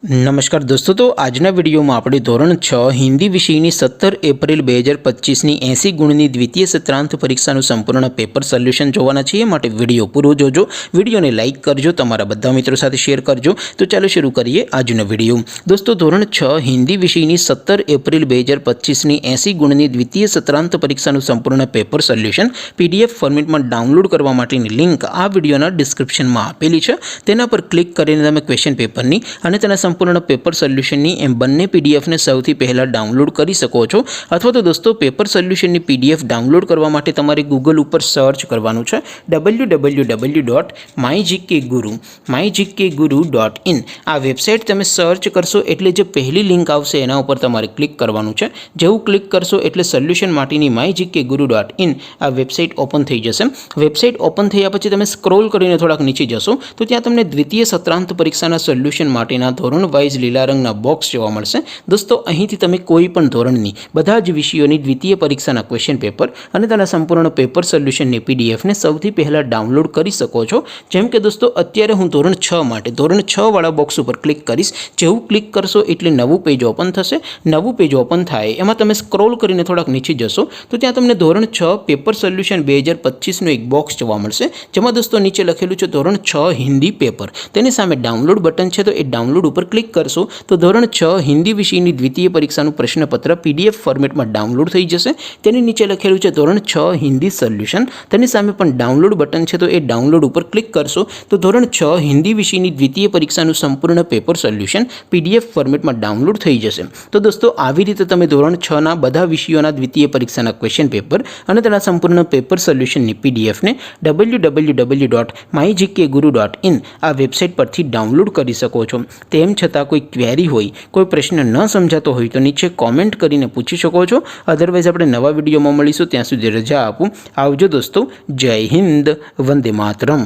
नमस्कार दोस्तों, तो આજના વિડીયોમાં આપણે ધોરણ 6 હિન્દી વિષયની 17 એપ્રિલ 2025ની 80 ગુણની દ્વિતીય સત્રાંત પરીક્ષાનું સંપૂર્ણ પેપર સોલ્યુશન જોવાના છીએ। માટે વિડીયો પૂરો જોજો, વિડીયોને લાઇક કરજો, તમારા બધા મિત્રો સાથે શેર કરજો। તો ચાલો શરૂ કરીએ આજનો વિડીયો। દોસ્તો, ધોરણ 6 હિન્દી વિષયની 17 એપ્રિલ 2025ની 80 ગુણની દ્વિતીય સત્રાંત પરીક્ષાનું સંપૂર્ણ પેપર સોલ્યુશન PDF ફોર્મેટમાં ડાઉનલોડ કરવા માટેની લિંક આ વિડીયોના ડિસ્ક્રિપ્શનમાં આપેલી છે। તેના પર ક્લિક કરીને તમે ક્વેશ્ચન પેપરની અને તેના संपूर्ण पेपर सोल्यूशन एम बने पीडीएफ ने सौथी पहला डाउनलॉड कर सको छो। अथवा तो दोस्तों पेपर सोल्यूशन पीडीएफ डाउनलॉड करवा माटे तमारे गूगल पर सर्च करवानुं छे www.mygkguru.in आ वेबसाइट तमे सर्च करशो एटले जे पहली लिंक आवशे एना उपर तमारे क्लिक करवानुं छे। जेवुं क्लिक करशो एटले सोल्यूशन माटेनी mygkguru.in आ वेबसाइट ओपन थई जशे। वेबसाइट ओपन थया पछी तमे स्क्रॉल करीने थोड़ाक नीचे जशो तो त्यां तमने द्वितीय सत्रांत परीक्षाना सोल्यूशन माटेना धोरण वाइज लीला रंगना बॉक्स जोवा मळशे। दोस्तों, અહીંથી તમે કોઈ પણ ધોરણની બધા જ વિષયોની દ્વિતીય પરીક્ષાના ક્વેશ્ચન પેપર અને તેના સંપૂર્ણ પેપર સોલ્યુશનની પીડીએફ ને સૌથી પહેલા ડાઉનલોડ કરી શકો છો। જેમ કે દોસ્તો, અત્યારે હું ધોરણ 6 માટે ધોરણ 6 વાળા બોક્સ ઉપર ક્લિક કરીશ। જેવું ક્લિક કરશો એટલે નવું પેજ ઓપન થશે। નવું પેજ ઓપન થાય એમાં તમે સ્ક્રોલ કરીને થોડાક નીચે જશો તો ત્યાં તમને ધોરણ 6 પેપર સોલ્યુશન 2025 નું એક બોક્સ જોવા મળશે। જેમાં દોસ્તો નીચે લખેલું છે ધોરણ 6 હિન્દી પેપર। તેની સામે ડાઉનલોડ બટન છે, તો એ ડાઉનલોડ पर क्लिक करशो तो धोरण 6 हिंदी विषयनी द्वितीय परीक्षाનું प्रश्नपत्र पीडीएफ फॉर्मेटમાં डाउनलॉड થઈ જશે। તેની નીચે લખેલું છે ધોરણ 6 हिंदी સોલ્યુશન। તેની સામે પણ ડાઉનલોડ બટન છે, તો એ ડાઉનલોડ ઉપર ક્લિક કરશો તો ધોરણ 6 हिंदी વિષયની દ્વિતીય પરીક્ષાનું સંપૂર્ણ પેપર સોલ્યુશન પીડીએફ ફોર્મેટમાં ડાઉનલોડ થઈ જશે। તો દોસ્તો, આવી રીતે તમે ધોરણ 6 ના બધા વિષયોના દ્વિતીય પરીક્ષાના ક્વેશ્ચન પેપર અને તેના સંપૂર્ણ પેપર સોલ્યુશનની પીડીએફ ને www.mygkguru.in આ વેબસાઇટ પરથી ડાઉનલોડ કરી શકો છો। તેમ છતાં કોઈ ક્વેરી હોય, કોઈ પ્રશ્ન ન સમજાતો હોય તો નીચે કોમેન્ટ કરીને પૂછી શકો છો। અધરવાઇઝ આપણે નવા વિડીયોમાં મળીશું, ત્યાં સુધી રજા આપું। આવજો દોસ્તો, જય હિન્દ, વંદે માતરમ।